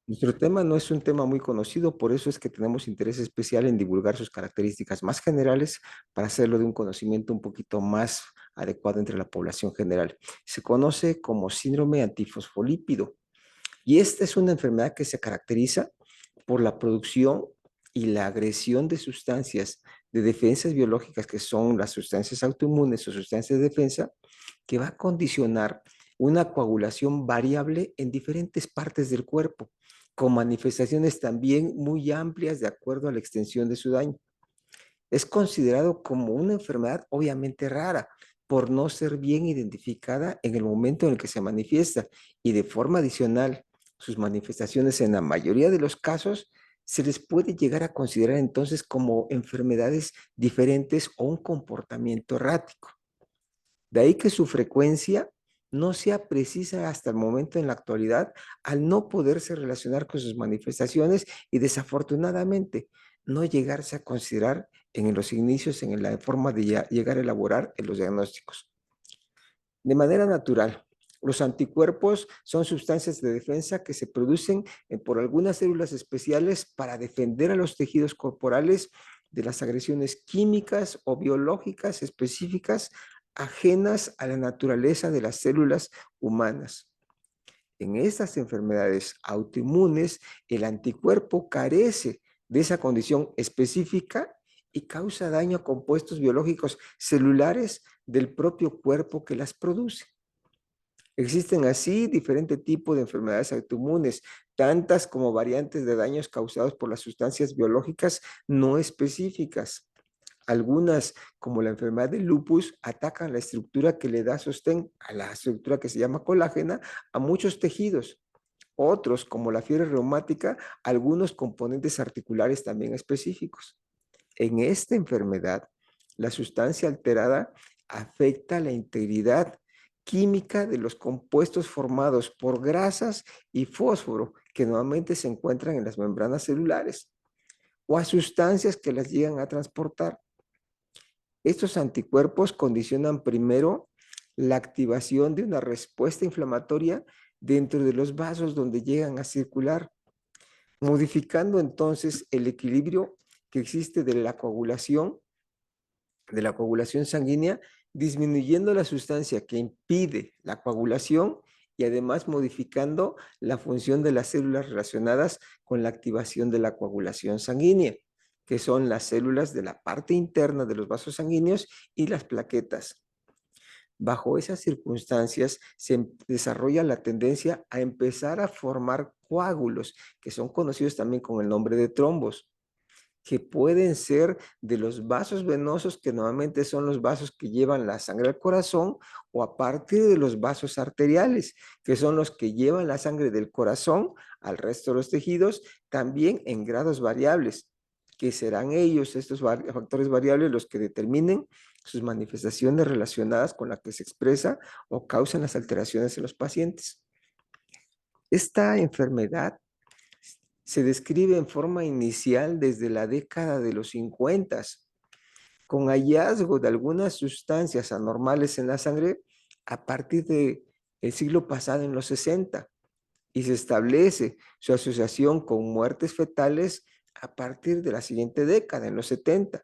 Nuestro tema no es un tema muy conocido, por eso es que tenemos interés especial en divulgar sus características más generales para hacerlo de un conocimiento un poquito más adecuado entre la población general. Se conoce como síndrome antifosfolípido y esta es una enfermedad que se caracteriza por la producción y la agresión de sustancias de defensas biológicas que son las sustancias autoinmunes o sustancias de defensa que va a condicionar una coagulación variable en diferentes partes del cuerpo, con manifestaciones también muy amplias de acuerdo a la extensión de su daño. Es considerado como una enfermedad obviamente rara por no ser bien identificada en el momento en el que se manifiesta y de forma adicional, sus manifestaciones en la mayoría de los casos se les puede llegar a considerar entonces como enfermedades diferentes o un comportamiento errático. De ahí que su frecuencia no sea precisa hasta el momento en la actualidad al no poderse relacionar con sus manifestaciones y desafortunadamente no llegarse a considerar en los inicios en la forma de llegar a elaborar en los diagnósticos. De manera natural, los anticuerpos son sustancias de defensa que se producen por algunas células especiales para defender a los tejidos corporales de las agresiones químicas o biológicas específicas ajenas a la naturaleza de las células humanas. En estas enfermedades autoinmunes, el anticuerpo carece de esa condición específica y causa daño a compuestos biológicos celulares del propio cuerpo que las produce. Existen así diferentes tipos de enfermedades autoinmunes, tantas como variantes de daños causados por las sustancias biológicas no específicas. Algunas, como la enfermedad del lupus, atacan la estructura que le da sostén a la estructura que se llama colágena a muchos tejidos. Otros, como la fiebre reumática, algunos componentes articulares también específicos. En esta enfermedad, la sustancia alterada afecta la integridad química de los compuestos formados por grasas y fósforo que normalmente se encuentran en las membranas celulares o a sustancias que las llegan a transportar. Estos anticuerpos condicionan primero la activación de una respuesta inflamatoria dentro de los vasos donde llegan a circular, modificando entonces el equilibrio que existe de la coagulación sanguínea, disminuyendo la sustancia que impide la coagulación y además modificando la función de las células relacionadas con la activación de la coagulación sanguínea, que son las células de la parte interna de los vasos sanguíneos y las plaquetas. Bajo esas circunstancias se desarrolla la tendencia a empezar a formar coágulos, que son conocidos también con el nombre de trombos, que pueden ser de los vasos venosos, que normalmente son los vasos que llevan la sangre al corazón, o a partir de los vasos arteriales, que son los que llevan la sangre del corazón al resto de los tejidos, también en grados variables, que serán ellos, estos factores variables, los que determinen sus manifestaciones relacionadas con la que se expresa o causan las alteraciones en los pacientes. Esta enfermedad se describe en forma inicial desde la década de los 50, con hallazgo de algunas sustancias anormales en la sangre a partir del siglo pasado, en los 60, y se establece su asociación con muertes fetales a partir de la siguiente década, en los 70,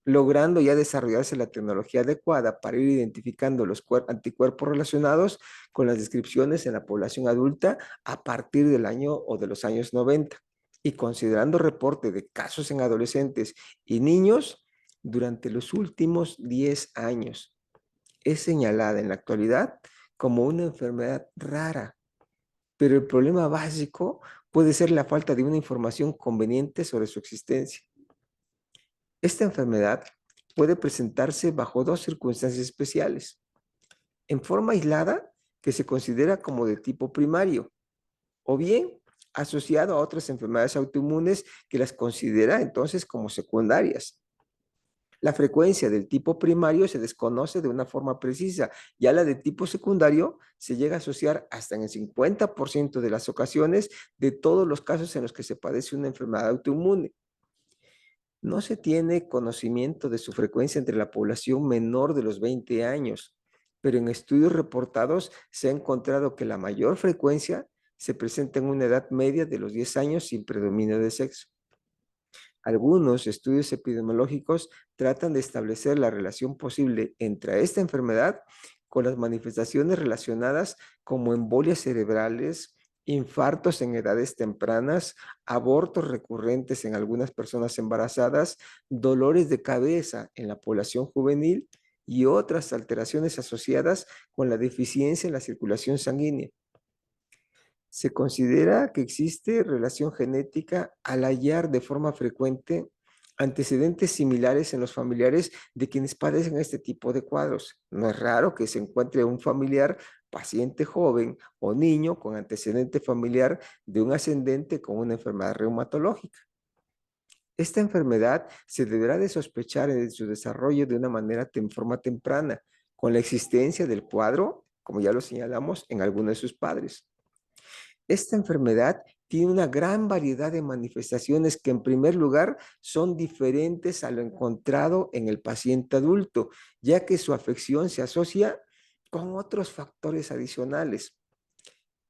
logrando ya desarrollarse la tecnología adecuada para ir identificando los anticuerpos relacionados con las descripciones en la población adulta a partir del año o de los años 90 y considerando reporte de casos en adolescentes y niños durante los últimos 10 años. Es señalada en la actualidad como una enfermedad rara, pero el problema básico puede ser la falta de una información conveniente sobre su existencia. Esta enfermedad puede presentarse bajo dos circunstancias especiales. En forma aislada, que se considera como de tipo primario, o bien asociado a otras enfermedades autoinmunes que las considera entonces como secundarias. La frecuencia del tipo primario se desconoce de una forma precisa, ya la de tipo secundario se llega a asociar hasta en el 50% de las ocasiones de todos los casos en los que se padece una enfermedad autoinmune. No se tiene conocimiento de su frecuencia entre la población menor de los 20 años, pero en estudios reportados se ha encontrado que la mayor frecuencia Se presenta en una edad media de los 10 años sin predominio de sexo. Algunos estudios epidemiológicos tratan de establecer la relación posible entre esta enfermedad con las manifestaciones relacionadas como embolias cerebrales, infartos en edades tempranas, abortos recurrentes en algunas personas embarazadas, dolores de cabeza en la población juvenil y otras alteraciones asociadas con la deficiencia en la circulación sanguínea. Se considera que existe relación genética al hallar de forma frecuente antecedentes similares en los familiares de quienes padecen este tipo de cuadros. No es raro que se encuentre un familiar paciente joven o niño con antecedente familiar de un ascendente con una enfermedad reumatológica. Esta enfermedad se deberá de sospechar en su desarrollo de una manera en forma temprana, con la existencia del cuadro, como ya lo señalamos, en alguno de sus padres. Esta enfermedad tiene una gran variedad de manifestaciones que en primer lugar son diferentes a lo encontrado en el paciente adulto, ya que su afección se asocia con otros factores adicionales.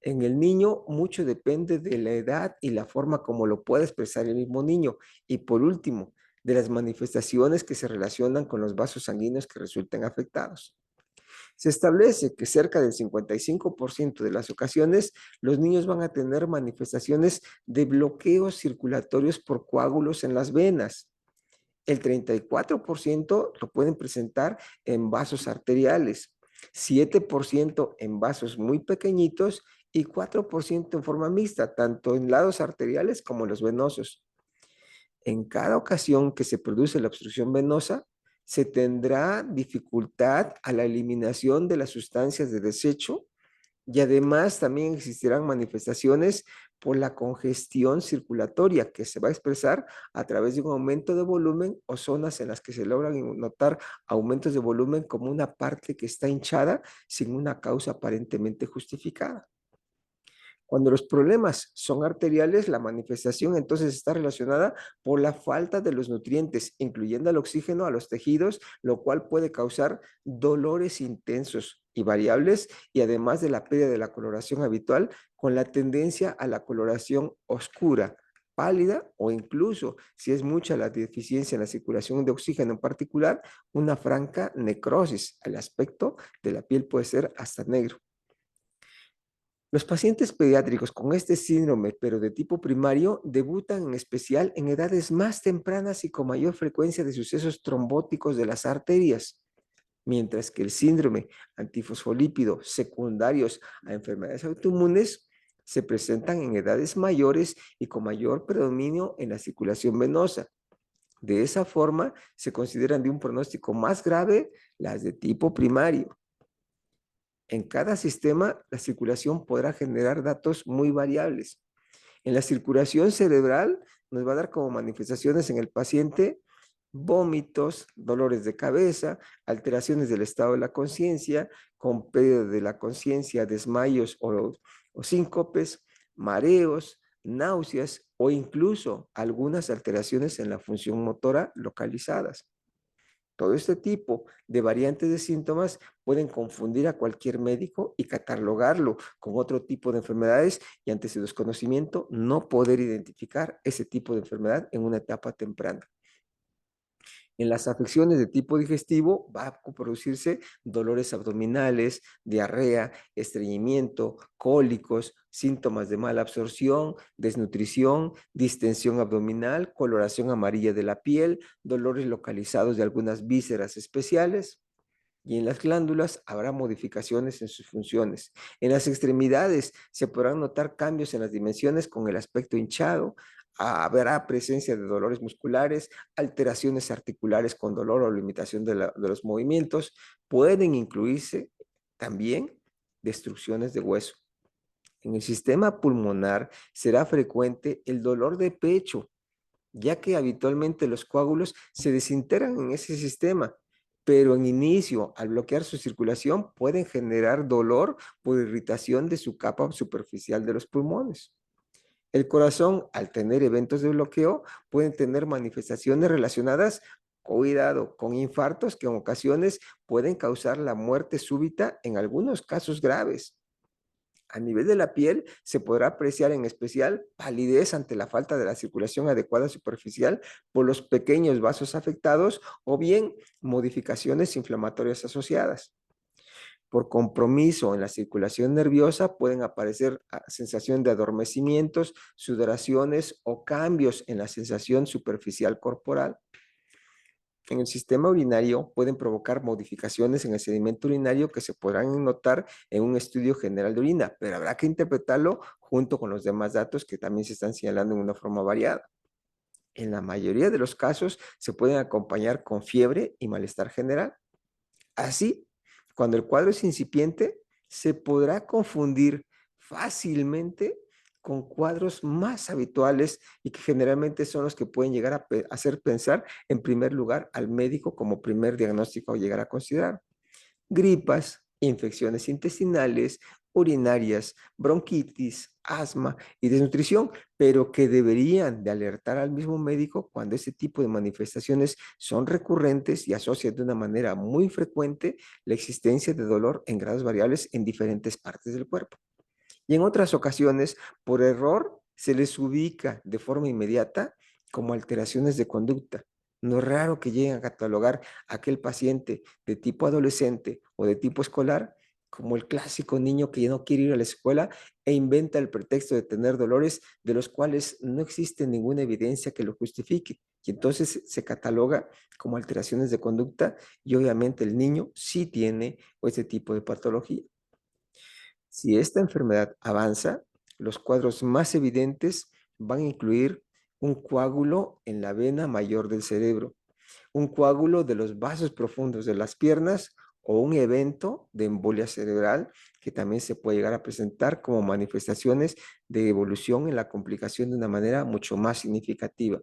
En el niño mucho depende de la edad y la forma como lo puede expresar el mismo niño. Y por último, de las manifestaciones que se relacionan con los vasos sanguíneos que resulten afectados. Se establece que cerca del 55% de las ocasiones los niños van a tener manifestaciones de bloqueos circulatorios por coágulos en las venas. El 34% lo pueden presentar en vasos arteriales, 7% en vasos muy pequeñitos y 4% en forma mixta, tanto en lados arteriales como en los venosos. En cada ocasión que se produce la obstrucción venosa, se tendrá dificultad a la eliminación de las sustancias de desecho y además también existirán manifestaciones por la congestión circulatoria que se va a expresar a través de un aumento de volumen o zonas en las que se logran notar aumentos de volumen como una parte que está hinchada sin una causa aparentemente justificada. Cuando los problemas son arteriales, la manifestación entonces está relacionada por la falta de los nutrientes, incluyendo el oxígeno a los tejidos, lo cual puede causar dolores intensos y variables, y además de la pérdida de la coloración habitual, con la tendencia a la coloración oscura, pálida o incluso, si es mucha la deficiencia en la circulación de oxígeno en particular, una franca necrosis. El aspecto de la piel puede ser hasta negro. Los pacientes pediátricos con este síndrome, pero de tipo primario, debutan en especial en edades más tempranas y con mayor frecuencia de sucesos trombóticos de las arterias, mientras que el síndrome antifosfolípido secundarios a enfermedades autoinmunes se presentan en edades mayores y con mayor predominio en la circulación venosa. De esa forma, se consideran de un pronóstico más grave las de tipo primario. En cada sistema, la circulación podrá generar datos muy variables. En la circulación cerebral, nos va a dar como manifestaciones en el paciente vómitos, dolores de cabeza, alteraciones del estado de la conciencia, con pérdida de la conciencia, desmayos o síncopes, mareos, náuseas o incluso algunas alteraciones en la función motora localizadas. Todo este tipo de variantes de síntomas pueden confundir a cualquier médico y catalogarlo con otro tipo de enfermedades y ante su desconocimiento no poder identificar ese tipo de enfermedad en una etapa temprana. En las afecciones de tipo digestivo va a producirse dolores abdominales, diarrea, estreñimiento, cólicos, síntomas de mala absorción, desnutrición, distensión abdominal, coloración amarilla de la piel, dolores localizados de algunas vísceras especiales. Y en las glándulas habrá modificaciones en sus funciones. En las extremidades se podrán notar cambios en las dimensiones con el aspecto hinchado. Habrá presencia de dolores musculares, alteraciones articulares con dolor o limitación de los movimientos. Pueden incluirse también destrucciones de hueso. En el sistema pulmonar será frecuente el dolor de pecho, ya que habitualmente los coágulos se desintegran en ese sistema, pero en inicio, al bloquear su circulación, pueden generar dolor por irritación de su capa superficial de los pulmones. El corazón, al tener eventos de bloqueo, pueden tener manifestaciones relacionadas, cuidado, con infartos que en ocasiones pueden causar la muerte súbita en algunos casos graves. A nivel de la piel, se podrá apreciar en especial palidez ante la falta de la circulación adecuada superficial por los pequeños vasos afectados o bien modificaciones inflamatorias asociadas. Por compromiso en la circulación nerviosa pueden aparecer sensación de adormecimientos, sudoraciones o cambios en la sensación superficial corporal. En el sistema urinario pueden provocar modificaciones en el sedimento urinario que se podrán notar en un estudio general de orina, pero habrá que interpretarlo junto con los demás datos que también se están señalando en una forma variada. En la mayoría de los casos se pueden acompañar con fiebre y malestar general. Así, cuando el cuadro es incipiente, se podrá confundir fácilmente con cuadros más habituales y que generalmente son los que pueden llegar a hacer pensar en primer lugar al médico como primer diagnóstico a llegar a considerar. Gripas, infecciones intestinales, urinarias, bronquitis, asma y desnutrición, pero que deberían de alertar al mismo médico cuando este tipo de manifestaciones son recurrentes y asocian de una manera muy frecuente la existencia de dolor en grados variables en diferentes partes del cuerpo. Y en otras ocasiones, por error, se les ubica de forma inmediata como alteraciones de conducta. No es raro que lleguen a catalogar a aquel paciente de tipo adolescente o de tipo escolar como el clásico niño que ya no quiere ir a la escuela e inventa el pretexto de tener dolores de los cuales no existe ninguna evidencia que lo justifique. Y entonces se cataloga como alteraciones de conducta y obviamente el niño sí tiene ese tipo de patología. Si esta enfermedad avanza, los cuadros más evidentes van a incluir un coágulo en la vena mayor del cerebro, un coágulo de los vasos profundos de las piernas o un evento de embolia cerebral que también se puede llegar a presentar como manifestaciones de evolución en la complicación de una manera mucho más significativa.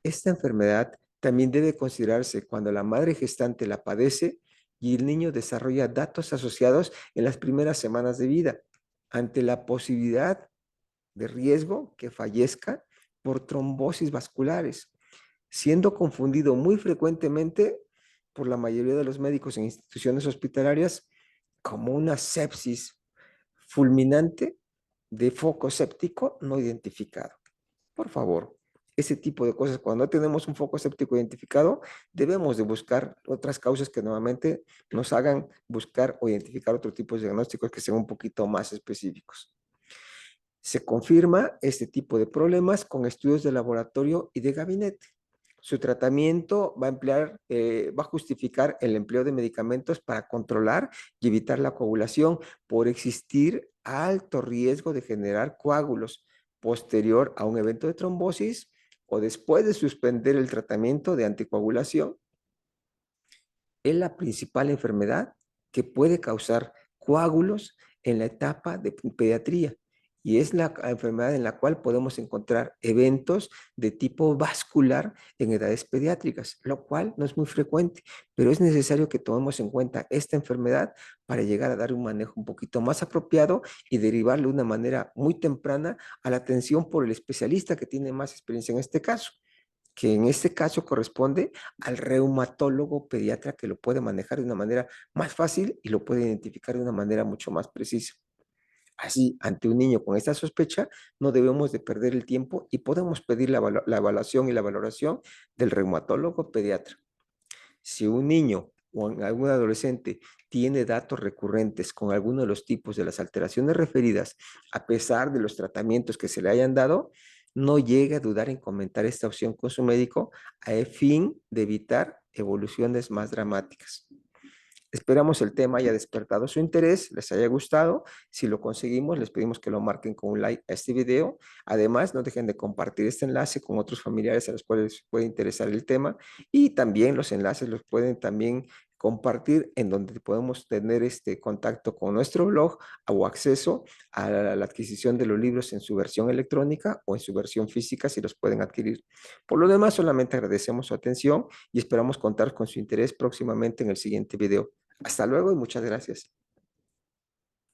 Esta enfermedad también debe considerarse cuando la madre gestante la padece y el niño desarrolla datos asociados en las primeras semanas de vida, ante la posibilidad de riesgo que fallezca por trombosis vasculares, siendo confundido muy frecuentemente por la mayoría de los médicos en instituciones hospitalarias como una sepsis fulminante de foco séptico no identificado. Por favor, ese tipo de cosas, cuando no tenemos un foco séptico identificado, debemos de buscar otras causas que nuevamente nos hagan buscar o identificar otro tipo de diagnósticos que sean un poquito más específicos. Se confirma este tipo de problemas con estudios de laboratorio y de gabinete. Su tratamiento va a justificar el empleo de medicamentos para controlar y evitar la coagulación por existir alto riesgo de generar coágulos posterior a un evento de trombosis o después de suspender el tratamiento de anticoagulación. Es la principal enfermedad que puede causar coágulos en la etapa de pediatría y es la enfermedad en la cual podemos encontrar eventos de tipo vascular en edades pediátricas, lo cual no es muy frecuente, pero es necesario que tomemos en cuenta esta enfermedad para llegar a dar un manejo un poquito más apropiado y derivarle de una manera muy temprana a la atención por el especialista que tiene más experiencia en este caso, que en este caso corresponde al reumatólogo pediatra que lo puede manejar de una manera más fácil y lo puede identificar de una manera mucho más precisa. Así, ante un niño con esta sospecha, no debemos de perder el tiempo y podemos pedir la evaluación y la valoración del reumatólogo pediatra. Si un niño o algún adolescente tiene datos recurrentes con alguno de los tipos de las alteraciones referidas, a pesar de los tratamientos que se le hayan dado, no llegue a dudar en comentar esta opción con su médico a fin de evitar evoluciones más dramáticas. Esperamos el tema haya despertado su interés, les haya gustado. Si lo conseguimos, les pedimos que lo marquen con un like a este video. Además, no dejen de compartir este enlace con otros familiares a los cuales les puede interesar el tema y también los enlaces los pueden también compartir en donde podemos tener este contacto con nuestro blog o acceso a la adquisición de los libros en su versión electrónica o en su versión física si los pueden adquirir. Por lo demás, solamente agradecemos su atención y esperamos contar con su interés próximamente en el siguiente video. Hasta luego y muchas gracias.